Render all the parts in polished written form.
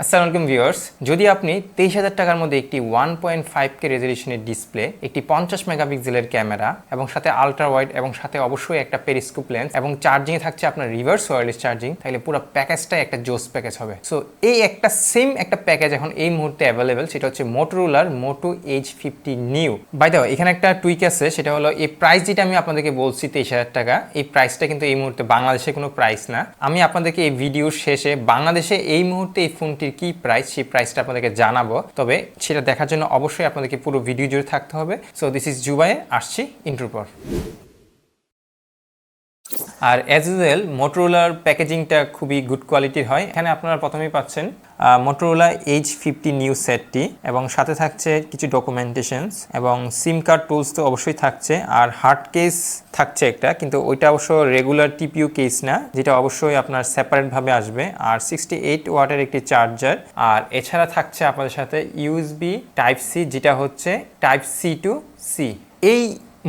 আসসালামু আলাইকুম ভিউয়ার্স, যদি আপনি 23,000 টাকার মধ্যে একটি 1.5K রেজলিউশনের ডিসপ্লে, একটি 50 মেগাপিক্সেলের ক্যামেরা এবং সাথে আলট্রা ওয়াইড এবং সাথে অবশ্যই একটা পেরিস্কোপ লেন্স এবং চার্জিংয়ে থাকছে আপনার রিভার্স ওয়্যারলেস চার্জিং, তাহলে পুরো প্যাকেজটাই একটা জোস প্যাকেজ হবে। সো এই একটা সেম একটা প্যাকেজ এখন এই মুহূর্তে অ্যাভেলেবেল, সেটা হচ্ছে মোটোরোলার Moto H50 new. By the way, এখানে একটা টুইক আছে, সেটা হলো এই প্রাইস যেটা আমি আপনাদেরকে বলছি 23,000 টাকা, এই প্রাইসটা কিন্তু এই মুহূর্তে বাংলাদেশে কোনো প্রাইস না। আমি আপনাদেরকে এই ভিডিওর শেষে বাংলাদেশে এই মুহূর্তে এই ফোনটি কি প্রাইস, সেই প্রাইসটা আপনাদেরকে জানাবো, তবে সেটা দেখার জন্য অবশ্যই আপনাদেরকে পুরো ভিডিও জুড়ে থাকতে হবে। সো দিস ইজ জুবাই, আসছি ইন্ট্রোর পর। আর অ্যাজ ইউজুয়াল মোটোরোলার প্যাকেজিংটা খুবই গুড কোয়ালিটির হয়। এখানে আপনারা প্রথমেই পাচ্ছেন মোটোরোলা H50 নিউ সেটটি এবং সাথে থাকছে কিছু ডকুমেন্টেশনস এবং সিম কার্ড টুলস তো অবশ্যই থাকছে, আর হার্ড কেস থাকছে একটা, কিন্তু ওইটা অবশ্য রেগুলার টিপিইউ কেস না, যেটা অবশ্যই আপনার সেপারেটভাবে আসবে, আর 68 ওয়াটের একটি চার্জার। আর এছাড়া থাকছে আপনাদের সাথে ইউএসবি টাইপ সি, যেটা হচ্ছে টাইপ সি টু সি। এই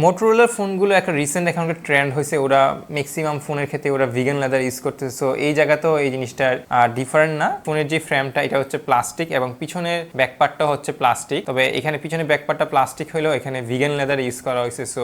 মোটোরোলার ফোনগুলো একটা রিসেন্ট এখনকার ট্রেন্ড হয়েছে, ওরা ম্যাক্সিমাম ফোনের ক্ষেত্রে ওরা ভিগান লেদার ইউজ করতেছে। সো এই জায়গাতেও এই জিনিসটা ডিফারেন্ট না। ফোনের যে ফ্রেমটা এটা হচ্ছে প্লাস্টিক এবং পিছনের ব্যাকপার্টটা হচ্ছে প্লাস্টিক, তবে এখানে পিছনের ব্যাকপার্টটা প্লাস্টিক হলেও এখানে ভিগান লেদার ইউজ করা হয়েছে। সো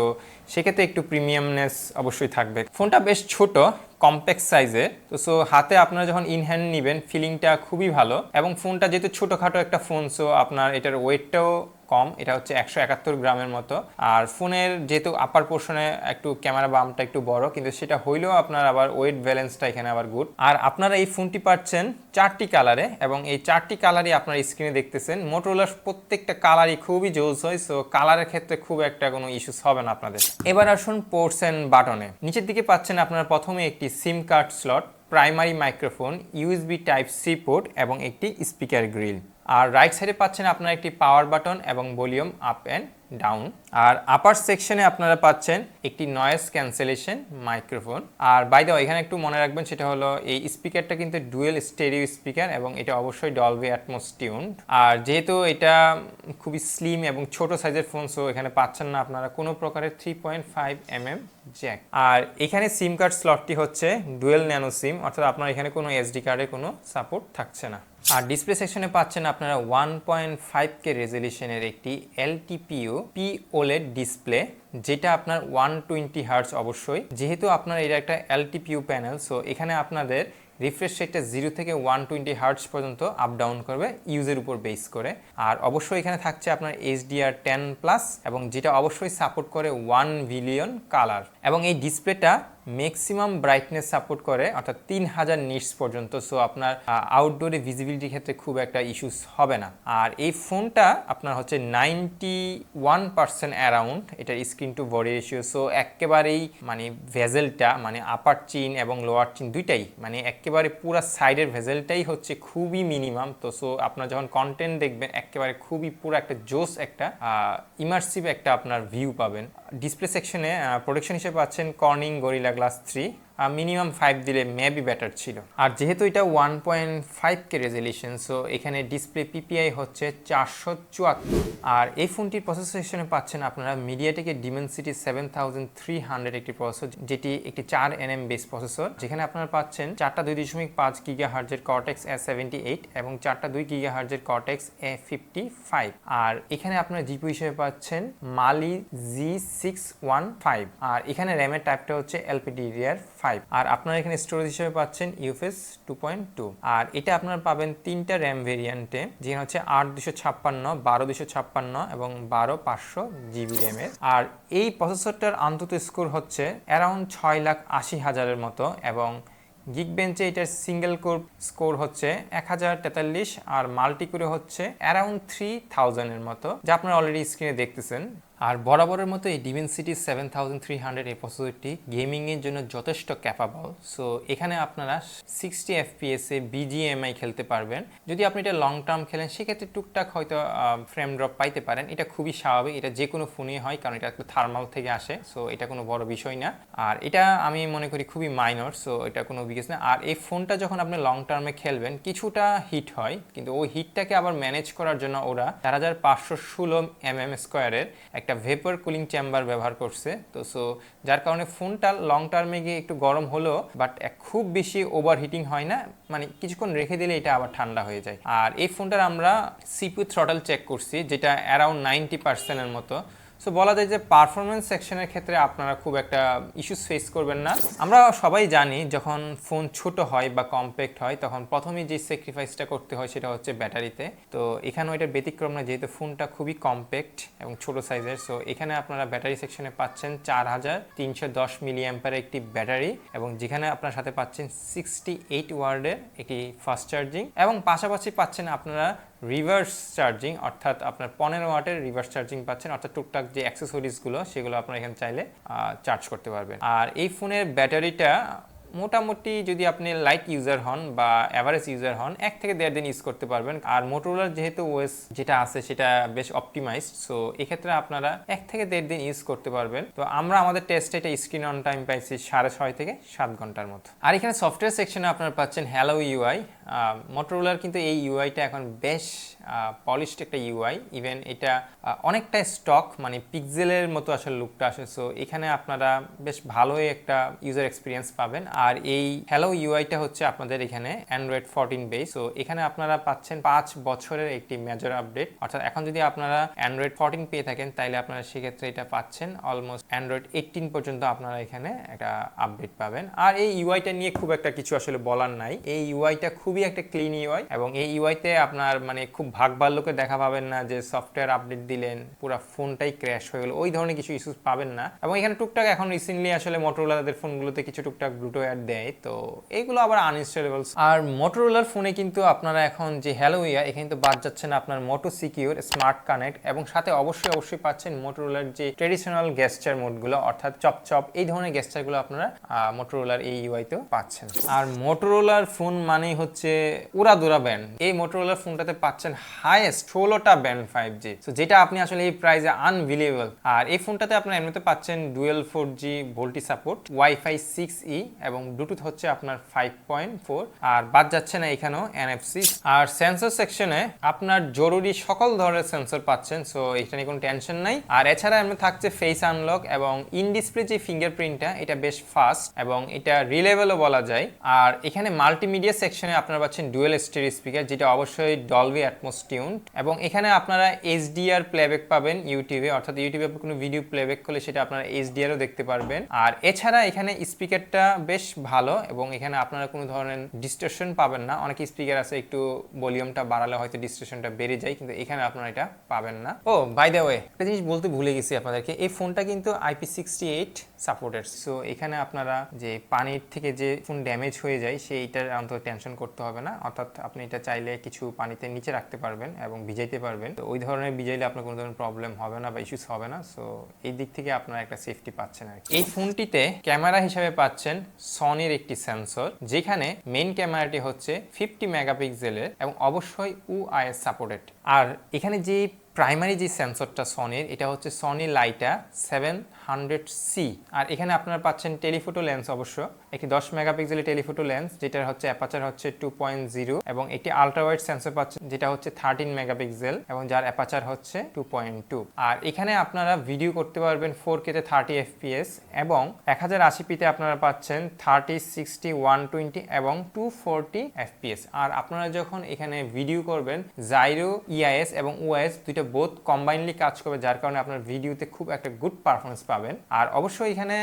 সেক্ষেত্রে একটু প্রিমিয়ামনেস অবশ্যই থাকবে। ফোনটা বেশ ছোট, কম্প্যাক্ট সাইজে, তো সো হাতে আপনারা যখন ইন হ্যান্ড নেবেন ফিলিংটা খুবই ভালো। এবং ফোনটা যেহেতু ছোটোখাটো একটা ফোন, সো আপনার এটার ওয়েটটাও কম, এটা হচ্ছে 171 গ্রামের মতো। আর ফোনের যেহেতু আপার পোর্শনে একটু ক্যামেরা বামটা একটু বড়, কিন্তু সেটা হইলেও আপনার আবার ওয়েট ব্যালেন্সটা এখানে আবার গুড। আর আপনারা এই ফোনটি পাচ্ছেন 4টি কালারে, এবং এই 4টি কালারই আপনার স্ক্রিনে দেখতেছেন। মোটোরোলার প্রত্যেকটা কালারই খুবই জোস হয়, সো কালারের ক্ষেত্রে খুব একটা কোনো ইস্যুস হবে না আপনাদের। এবার আসুন পোর্টস অ্যান্ড বাটনে। নিচের দিকে পাচ্ছেন আপনারা প্রথমে একটি SIM card slot, primary microphone, USB type C port এবং একটি স্পিকার গ্রিল। আর রাইট সাইডে পাচ্ছেন আপনারা একটি পাওয়ার বাটন এবং ভলিউম আপ অ্যান্ড ডাউন। আর আপার সেকশনে আপনারা পাচ্ছেন একটি নয়েজ ক্যান্সেলেশন মাইক্রোফোন। আর বাই দ্য ওয়ে, এখানে একটু মনে রাখবেন, সেটা হলো এই স্পিকারটা কিন্তু ডুয়েল স্টেরিও স্পিকার এবং এটা অবশ্যই ডলবি অ্যাটমস টিউন। আর যেহেতু এটা খুবই স্লিম এবং ছোট সাইজের ফোন, সো এখানে পাচ্ছেন না আপনারা কোনো প্রকারের 3.5mm জ্যাক। আর এখানে সিম কার্ড স্লটটি হচ্ছে ডুয়েল ন্যানো সিম, অর্থাৎ আপনার এখানে কোনো এসডি কার্ডের কোনো সাপোর্ট থাকছে না। আর ডিসপ্লে সেকশনে পাচ্ছেন আপনারা 1.5K রেজলিউশনের একটি LTPO POLED ডিসপ্লে, যেটা আপনার 120 হার্টজ অবশ্যই। যেহেতু আপনার এটা একটা LTPO প্যানেল, সো এখানে আপনাদের রিফ্রেশ রেটটা 0 থেকে 120 হার্টজ পর্যন্ত আপ ডাউন করবে ইউজের উপর বেস করে। আর অবশ্যই এখানে থাকছে আপনার HDR10+, এবং যেটা অবশ্যই সাপোর্ট করে 1 বিলিয়ন কালার। এবং এই ডিসপ্লেটা ম্যাক্সিমাম ব্রাইটনেস সাপোর্ট করে, অর্থাৎ 3000 নিটস পর্যন্ত। সো আপনার আউটডোরে ভিজিবিলিটির ক্ষেত্রে খুব একটা ইস্যুস হবে না। আর এই ফোনটা আপনার হচ্ছে 91% অ্যারাউন্ড এটার screen to body ratio. So একেবারেই মানে ভেজেলটা, মানে আপার চিন এবং লোয়ার চিন দুইটাই, মানে একেবারে পুরা সাইডের ভেজেলটাই হচ্ছে খুবই মিনিমাম। তো সো আপনার যখন কন্টেন্ট দেখবেন একেবারে খুবই পুরো একটা জোস একটা ইমার্সিভ একটা আপনার ভিউ পাবেন। ডিসপ্লে সেকশনে প্রোটেকশন হিসেবে পাচ্ছেন কর্নিং গরিলা গ্লাস 3, মিনিমাম 5 দিলে মেবি বেটার ছিল। আর যেহেতু এটা 1.5K রেজলিউশন, সো এখানে ডিসপ্লে পিপিআই হচ্ছে 474। আর এই ফোনটির প্রসেসর সেকশনে পাচ্ছেন আপনারা মিডিয়াটেকের ডিমেনসিটি 7300 একটি প্রসেসর, যেটি একটি 4nm বেস প্রসেসর, যেখানে আপনারা পাচ্ছেন 4টা 2.5 গিগাহার্জের কর্টেক্স A78 এবং 4টা 2 গিগাহার্জের কর্টেক্স A55। আর এখানে আপনারা জিপি হিসেবে পাচ্ছেন মালি G615। আর এখানে র্যামের টাইপটা হচ্ছে LPDDR5। আর আপনারা এখানে স্টোরেজ হিসেবে পাচ্ছেন UFS 2.2। আর এটা আপনারা পাবেন 3টা র্যাম ভেরিয়েন্টে, যেখানে হচ্ছে 8 256, 12 256 এবং 12 500 জিবি র্যামের। আর এই প্রসেসরটার আন্তত স্কোর হচ্ছে অ্যারাউন্ড 6,80,000-এর মতো, এবং গিগবেঞ্চে এটার সিঙ্গেল কোর স্কোর হচ্ছে 1043, আর মাল্টি কোরে হচ্ছে অ্যারাউন্ড 3000-এর মতো, যা আপনারা অলরেডি স্ক্রিনে দেখতেছেন। আর বরাবরের মতো এই ডিমেনসিটি 7300 এই প্রসেসরটি গেমিংয়ের জন্য যথেষ্ট ক্যাপাবল। সো এখানে আপনারা 60 FPS-এ BGMI খেলতে পারবেন। যদি আপনি এটা লং টার্ম খেলেন সেক্ষেত্রে টুকটাক হয়তো ফ্রেম ড্রপ পাইতে পারেন, এটা খুবই স্বাভাবিক, এটা যে কোনো ফোনেই হয়, কারণ এটা একটু থার্মাল থেকে আসে। সো এটা কোনো বড় বিষয় না, আর এটা আমি মনে করি খুবই মাইনর, সো এটা কোনো বিশেষ না। আর এই ফোনটা যখন আপনি লং টার্মে খেলবেন কিছুটা হিট হয়, কিন্তু ওই হিটটাকে আবার ম্যানেজ করার জন্য ওরা 4516 mm স্কোয়ারের একটা একটা ভেপার কুলিং চেম্বার ব্যবহার করছে। তো সো যার কারণে ফোনটা লং টার্মে গিয়ে একটু গরম হলো, বাট খুব বেশি ওভারহিটিং হয় না, মানে কিছুক্ষণ রেখে দিলে এটা আবার ঠান্ডা হয়ে যায়। আর এই ফোনটার আমরা সিপিইউ থ্রটল চেক করছি, যেটা অ্যারাউন্ড 90% মতো। সো বলা যায় যে পারফরমেন্স সেকশনের ক্ষেত্রে আপনারা খুব একটা ইস্যুস ফেস করবেন না। আমরা সবাই জানি যখন ফোন ছোট হয় বা কম্প্যাক্ট হয় তখন প্রথমেই যে স্যাক্রিফাইসটা করতে হয় সেটা হচ্ছে ব্যাটারিতে। তো এখানেও এটার ব্যতিক্রম না, যেহেতু ফোনটা খুবই কম্প্যাক্ট এবং ছোট সাইজের। সো এখানে আপনারা ব্যাটারি সেকশনে পাচ্ছেন 4310 মিলি অ্যাম্পারের একটি ব্যাটারি, এবং যেখানে আপনার সাথে পাচ্ছেন 68 ওয়ার্ডের একটি ফাস্ট চার্জিং, এবং পাশাপাশি পাচ্ছেন আপনারা রিভার্স চার্জিং, অর্থাৎ আপনার 15 ওয়াটের রিভার্স চার্জিং পাচ্ছেন, অর্থাৎ টুকটাক যে অ্যাক্সেসরিজগুলো সেগুলো আপনারা এখানে চাইলে চার্জ করতে পারবেন। আর এই ফোনের ব্যাটারিটা মোটামুটি যদি আপনি লাইট ইউজার হন বা অ্যাভারেজ ইউজার হন 1 থেকে 1.5 দিন ইউজ করতে পারবেন। আর মোটোরোলার যেহেতু ওএস যেটা আছে সেটা বেশ অপটিমাইজড, সো এক্ষেত্রে আপনারা 1 থেকে 1.5 দিন ইউজ করতে পারবেন। তো আমরা আমাদের টেস্টে এটা স্ক্রিন অন টাইম পাইছি 6.5 থেকে 7 ঘন্টার মতো। আর এখানে সফটওয়্যার সেকশনে আপনারা পাচ্ছেন হ্যালো ইউআই। মোটোরোলার কিন্তু এই ইউআইটা এখন বেশ পলিশড একটা ইউআই, ইভেন এটা অনেকটা স্টক, মানে পিক্সেলের মতো আসলে লুকটা আসে। সো এখানে আপনারা বেশ ভালোই একটা ইউজার এক্সপিরিয়েন্স পাবেন। আর এই হ্যালো ইউআইটা হচ্ছে আপনাদের এখানে অ্যান্ড্রয়েড 14 বেস। সো এখানে আপনারা পাচ্ছেন 5 বছরের একটি মেজর আপডেট, অর্থাৎ এখন যদি আপনারা অ্যান্ড্রয়েড 14 পেয়ে থাকেন তাহলে আপনারা সেক্ষেত্রে এটা পাচ্ছেন অলমোস্ট অ্যান্ড্রয়েড 18 পর্যন্ত আপনারা এখানে একটা আপডেট পাবেন। আর এই ইউআইটা নিয়ে খুব একটা কিছু আসলে বলার নাই, এই ইউআইটা খুবই একটা ক্লিন ইউআই, এবং এই ইউআইতে আপনার মানে খুব ভাগ ভাল্যকে দেখা পাবেন না যে সফটওয়্যার আপডেট দিলেন পুরো ফোনটাই ক্র্যাশ হয়ে গেল, ওই ধরনের কিছু ইস্যুস পাবেন না। এবং এখানে টুকটাক এখন রিসেন্টলি আসলে মোটোরোলা তাদের ফোনগুলোতে কিছু টুকটাক ব্লুটুথ দেয়, তো এইগুলো আবার আনইনস্টলেবল। আর মোটোরোলার ফোনে কিন্তু আপনারা এখন যে হ্যালো ইয়া, এখানে তো বাদ যাচ্ছে না আপনার মোটো সিকিউর স্মার্ট কানেক্ট, এবং সাথে অবশ্যই পাচ্ছেন মোটোরোলার যে ট্রেডিশনাল গেস্টার মোডগুলো, অর্থাৎ চপ এই ধরনের গেস্টারগুলো আপনারা মোটোরোলার এই ইউআইতেও পাচ্ছেন। আর মোটোরোলার ফোন মানেই হচ্ছে উড়াদুরা ব্যান্ড। এই মোটোরোলার ফোনটাতে পাচ্ছেন হাইয়েস্ট 16টা ব্যান্ড 5G, তো যেটা আপনি আসলে এই প্রাইসে আনবিলিভেবল। আর এই ফোনটাতে আপনারা এমনিতে পাচ্ছেন dual 4G VoLTE support, wifi 6E, এবং ব্লুটুথ হচ্ছে আপনার 5.4, আর বাদ যাচ্ছে না এখানেও NFC। আর সেন্সর সেকশনে আপনার জরুরি সকল ধরনের সেন্সর পাচ্ছেন, সো এটা নিয়ে কোনো টেনশন নাই। আর এছাড়া এমনি থাকছে ফেস আনলক, এবং ইন ডিসপ্লে যে ফিঙ্গারপ্রিন্টটা এটা বেশ ফাস্ট এবং এটা রিলেভেলও বলা যায়। আর এখানে মাল্টিমিডিয়া সেকশনে আপনারা পাচ্ছেন ডুয়েল স্টেরিও স্পিকার, যেটা অবশ্যই ডলবি অ্যাটমস টিউনড, এবং এখানে আপনারা HDR প্লেব্যাক পাবেন ইউটিউবে, অর্থাৎ ইউটিউবে কোনো ভিডিও প্লেব্যাক করলে সেটা আপনারা HDRও দেখতে পারবেন। আর এছাড়া এখানে স্পিকারটা বেশ ভালো, এবং এখানে আপনারা কোনো ধরনের ডিস্টরশন পাবেন না। অনেক স্পিকার আছে একটু ভলিউমটা বাড়ালে হয়তো ডিস্টরশনটা বেড়ে যায়, কিন্তু এখানে আপনারা এটা পাবেন না। ও বাই দ্য ওয়ে, একটা জিনিস বলতে ভুলে গেছি আপনাদেরকে, এই ফোনটা কিন্তু IP68 সাপোর্টেড। সো এখানে আপনারা যে পানির থেকে যে ফোন ড্যামেজ হয়ে যায় সেইটার অন্তত টেনশন করতে হবে না, অর্থাৎ আপনি এটা চাইলে কিছু পানিতে নিচে রাখতে পারবেন এবং ভিজাইতে পারবেন। তো ওই ধরনের ভিজাইলে আপনার কোনো ধরনের প্রবলেম হবে না বা ইস্যুস হবে না। সো এই দিক থেকে আপনারা একটা সেফটি পাচ্ছেন আর কি। এই ফোনটিতে ক্যামেরা হিসাবে পাচ্ছেন সনির একটি সেন্সর, যেখানে মেইন ক্যামেরাটি হচ্ছে 50 মেগাপিক্সেলের এবং অবশ্যই OIS সাপোর্টেড। আর এখানে যে প্রাইমারি যে সেন্সরটা সনির, এটা হচ্ছে সনি লাইটা 700C। আর এখানে আপনারা পাচ্ছেন টেলিফোটো লেন্স, অবশ্য একটি 10 মেগাপিক্সেলের টেলিফোটো লেন্স, যেটার হচ্ছে অ্যাপাচার হচ্ছে 2.0, এবং একটি আলট্রা ওয়াইড সেন্সর পাচ্ছেন যেটা হচ্ছে 13 মেগাপিক্সেল এবং যার অ্যাপাচার হচ্ছে 2.2। আর এখানে আপনারা ভিডিও করতে পারবেন 4K তে 30 FPS, এবং 1080p তে আপনারা পাচ্ছেন 30, 60, 120 এবং 240 FPS। আর আপনারা যখন এখানে ভিডিও করবেন জাইরো EIS এবং OIS দুইটা বোথ কম্বাইনলি কাজ করবে, যার কারণে আপনার ভিডিওতে খুব একটা গুড পারফরমেন্স পাবেন। আর অবশ্যই এখানে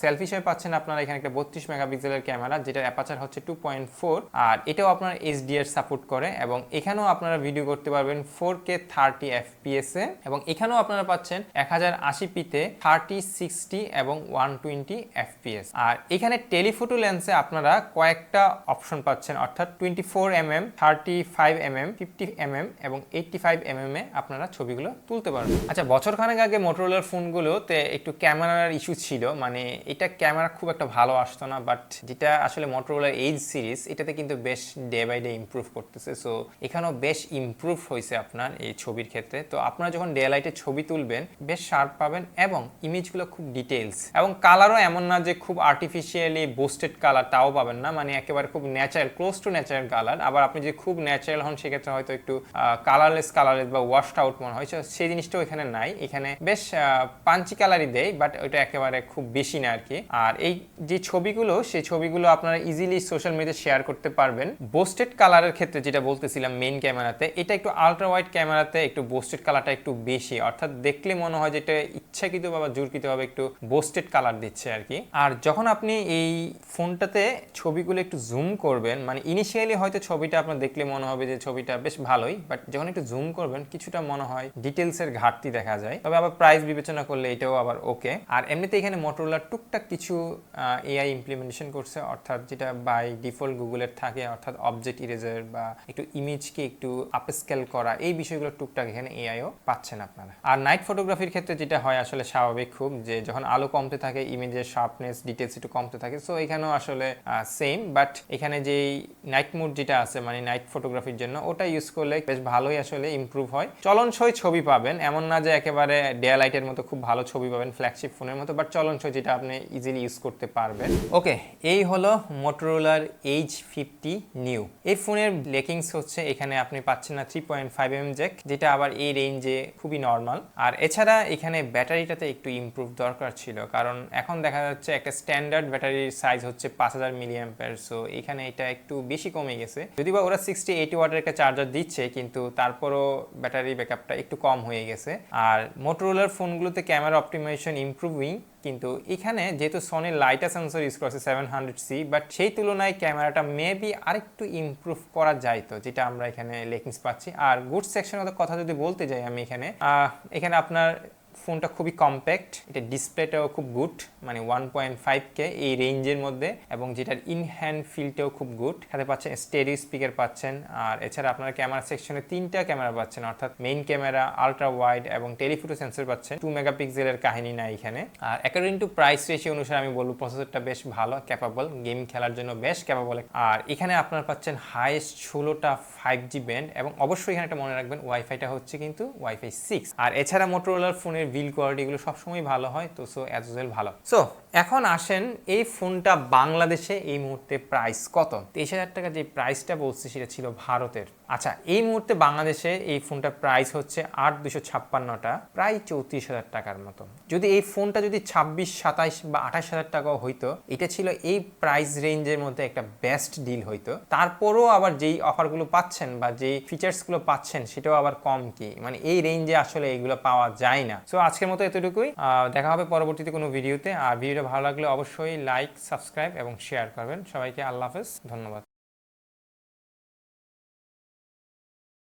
সেলফি হিসেবে পাচ্ছেন আপনারা এখানে একটা 32 মেগাপিক্সেলের ক্যামেরা, যেটার অ্যাপাচার হচ্ছে 2.4, আর এটাও আপনার HDR সাপোর্ট করে, এবং এখানেও আপনারা ভিডিও করতে পারবেন 4K 30 FPS এ, এবং এখানেও আপনারা পাচ্ছেন 1080p তে 30, 60 এবং 120 FPS। আর এখানে টেলিফোটো লেন্সে আপনারা কয়েকটা অপশন পাচ্ছেন, অর্থাৎ 24mm, 35mm, 50mm এবং 85mm এ আপনারা ছবিগুলো তুলতে পারবেন। আচ্ছা, বছরখানেক আগে মোটোরোলার ফোনগুলোতে একটু ক্যামেরার ইস্যু ছিল, মানে এটা ক্যামেরা খুব একটা ভালো আসতো না, বাট যেটা আসলে মোটরোলার এইজ সিরিজ এটাতে কিন্তু বেশ ডে বাই ডে ইমপ্রুভ করতেছে। সো এখানেও বেশ ইমপ্রুভ হয়েছে আপনার এই ছবির ক্ষেত্রে। তো আপনারা যখন ডে লাইটে ছবি তুলবেন বেশ শার্প পাবেন এবং ইমেজগুলো খুব ডিটেলস, এবং কালারও এমন না যে খুব আর্টিফিশিয়ালি বুস্টেড কালার, তাও পাবেন না, মানে একেবারে খুব natural, close two natural colour. আবার আপনি যদি খুব ন্যাচারাল হন সেক্ষেত্রে হয়তো একটু কালারলেস বা ওয়াশড আউট মনে হয়, সেই জিনিসটাও এখানে নাই। এখানে বেশ পাঞ্চি কালারই দেয়, বাট ওইটা একেবারে খুব বেশি না আর কি। আর এই যে ছবিগুলো, সেই ছবিগুলো আপনারা ইজিলি সোশ্যাল মিডিয়াতে শেয়ার করতে পারবেন। বুস্টেড কালারের ক্ষেত্রে যেটা বলতেছিলাম মেইন ক্যামেরাতে, এটা একটু আলট্রা ওয়াইড ক্যামেরাতে একটু বুস্টেড কালারটা একটু বেশি, অর্থাৎ দেখলে মনে হয় যে এটা ইচ্ছাকৃত বা জোরকৃতভাবে একটু বুস্টেড কালার দিচ্ছে আর কি। আর যখন আপনি এই ফোনটাতে ছবিগুলো একটু জুম করবেন, মানে ইনিশিয়ালি হয়তো ছবিটা আপনার দেখলে মনে হবে যে ছবিটা বেশ ভালোই, বাট যখন একটু জুম করবেন কিছুটা মনে হয় ডিটেলসের ঘাটতি দেখা যায়। তবে আবার প্রাইস বিবেচনা করলে এটাও আবার ওকে। আর এমনিতে এখানে মোটরোলা টুকটাক কিছু এআই ইমপ্লিমেন্টেশন করছে, অর্থাৎ যেটা বাই ডিফল্ট গুগলের থাকে, অর্থাৎ অবজেক্ট ইরেজার বা একটু ইমেজকে একটু আপস্কেল করা, এই বিষয়গুলো টুকটাক এখানে এআইও পাচ্ছেন আপনারা। আর নাইট ফটোগ্রাফির ক্ষেত্রে যেটা হয় আসলে স্বাভাবিক খুব, যে যখন আলো কমতে থাকে ইমেজের শার্পনেস ডিটেলস একটু কমতে থাকে। সো এখানেও আসলে সেম, বাট এখানে যেই নাইট মোড যেটা আছে মানে নাইট ফটোগ্রাফির জন্য, ওটা ইউজ করলে বেশ ভালোই আসলে ইমপ্রুভ হয়। চলনসই ছবি পাবেন, এমন না যে একেবারে ডে লাইটের মতো খুব ভালো ছবি পাবেন ফ্ল্যাগশিপ ফোনের মতো, বাট চলনসই যেটা আপনি ইজিলি ইউজ করতে পারবেন। ওকে, এই হলো মোটরোলার H50 নিউ। এই ফোনের লেকিংস হচ্ছে এখানে আপনি পাচ্ছেন না 3.5mm জ্যাক, যেটা আবার এই রেঞ্জে খুবই নর্মাল। আর এছাড়া এখানে ব্যাটারিটাতে একটু ইমপ্রুভ দরকার ছিল, কারণ এখন দেখা যাচ্ছে একটা স্ট্যান্ডার্ড ব্যাটারির সাইজ হচ্ছে 5000 mAh। সো এখানে এটা একটু বেশি কমে গেছে, যদিও বা ওরা 60-80 ওয়াটের একটা চার্জার দিচ্ছে, কিন্তু তারপরও ব্যাটারি ব্যাকআপটা একটু কম হয়ে গেছে। আর মোটরোলার ফোনগুলোতে ক্যামেরা অপটিমাইজেশন ইমপ্রুভিং, কিন্তু এখানে যেহেতু সোনির লাইটা সেন্সর ইউজ করছে 700C, বাট সেই তুলনায় ক্যামেরাটা মেবি আরেকটু ইমপ্রুভ করা যাইতো, যেটা আমরা এখানে লেকিংস পাচ্ছি। আর গুড সেকশনের কথা যদি বলতে যাই আমি এখানে আপনার ফোনটা খুবই কম্প্যাক্ট, এটা ডিসপ্লেটাও খুব গুড, মানে 1.5K এই রেঞ্জের মধ্যে, এবং যেটার ইন হ্যান্ড ফিলটাও খুব গুড। সাথে পাচ্ছেন স্টেরিও স্পিকার পাচ্ছেন। আর এছাড়া আপনারা ক্যামেরা সেকশনে 3টা ক্যামেরা পাচ্ছেন, অর্থাৎ মেইন ক্যামেরা, আলট্রা ওয়াইড এবং টেলিফোটো সেন্সর পাচ্ছেন। 2 মেগাপিক্সেলের কাহিনী না এখানে। আর অ্যাকর্ডিং টু প্রাইস রেশিও অনুসারে আমি বলবো প্রসেসরটা বেশ ভালো, ক্যাপাবল, গেম খেলার জন্য বেশ ক্যাপাবল। আর এখানে আপনারা পাচ্ছেন হাইয়েস্ট 16টা 5G ব্যান্ড, এবং অবশ্যই এখানে একটা মনে রাখবেন ওয়াইফাইটা হচ্ছে কিন্তু ওয়াইফাই 6। আর এছাড়া মোটরোলার ফোনের বিল কোয়ালিটি এগুলো সবসময় ভালো হয়, তো সো অ্যাজ ওয়েল ভালো। সো এখন আসেন এই ফোনটা বাংলাদেশে এই মুহূর্তে প্রাইস কত। 23,000 টাকা যে প্রাইসটা বলছে সেটা ছিল ভারতের। আচ্ছা, এই মুহূর্তে বাংলাদেশে এই ফোনটার প্রাইস হচ্ছে 8,256টা, প্রায় 34,000 টাকার মতো। যদি এই ফোনটা যদি 26, 27 বা 28,000 টাকাও হইতো, এটা ছিল এই প্রাইস রেঞ্জের মধ্যে একটা বেস্ট ডিল হইতো। তারপরও আবার যেই অফারগুলো পাচ্ছেন বা যেই ফিচার্সগুলো পাচ্ছেন সেটাও আবার কম কি, মানে এই রেঞ্জে আসলে এগুলো পাওয়া যায় না। সো আজকের মতো এতটুকুই, দেখা হবে পরবর্তীতে কোনো ভিডিওতে। আর ভিডিওটা ভালো লাগলে অবশ্যই লাইক, সাবস্ক্রাইব এবং শেয়ার করবেন। সবাইকে আল্লাহ হাফেজ, ধন্যবাদ।